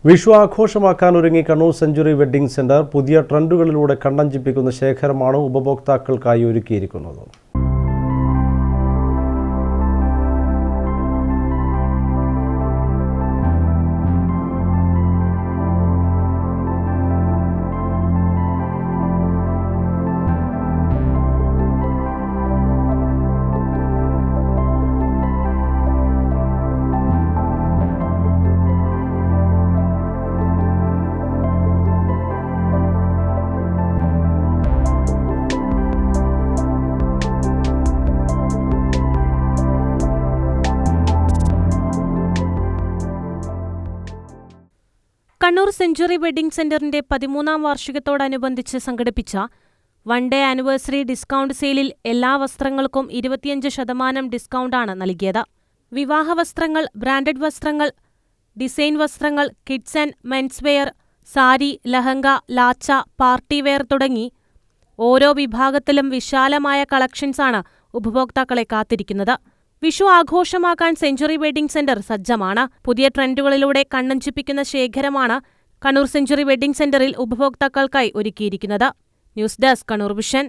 വിഷു ആഘോഷമാക്കാൻ ഒരുങ്ങി Kannur century wedding centre പുതിയ ട്രെൻഡുകളിലൂടെ കണ്ണഞ്ചിപ്പിക്കുന്ന ശേഖരമാണ് ഉപഭോക്താക്കൾക്കായി ഒരുക്കിയിരിക്കുന്നത്. കണ്ണൂർ സെഞ്ചുറി വെഡ്ഡിംഗ് സെന്ററിന്റെ 13ാം വാർഷികത്തോടനുബന്ധിച്ച് സംഘടിപ്പിച്ച വൺ ഡേ ആനിവേഴ്സറി ഡിസ്കൗണ്ട് സെയിലിൽ എല്ലാ വസ്ത്രങ്ങൾക്കും 25% ഡിസ്കൗണ്ടാണ് നൽകിയത്. വിവാഹ വസ്ത്രങ്ങൾ, ബ്രാൻഡഡ് വസ്ത്രങ്ങൾ, ഡിസൈൻ വസ്ത്രങ്ങൾ, kids and men's wear, sari, lehenga, lacha, party wear തുടങ്ങി ഓരോ വിഭാഗത്തിലും വിശാലമായ കളക്ഷൻസാണ് ഉപഭോക്താക്കളെ കാത്തിരിക്കുന്നത്. വിഷു ആഘോഷമാക്കാൻ സെഞ്ചുറി വെഡ്ഡിംഗ് സെന്റർ സജ്ജമാണ്. പുതിയ ട്രെൻഡുകളിലൂടെ കണ്ണഞ്ചിപ്പിക്കുന്ന ശേഖരമാണ് കണ്ണൂർ സെഞ്ചുറി വെഡ്ഡിംഗ് സെന്ററിൽ ഉപഭോക്താക്കൾക്കായി ഒരുക്കിയിരിക്കുന്നത്. News desk, Kannur vision.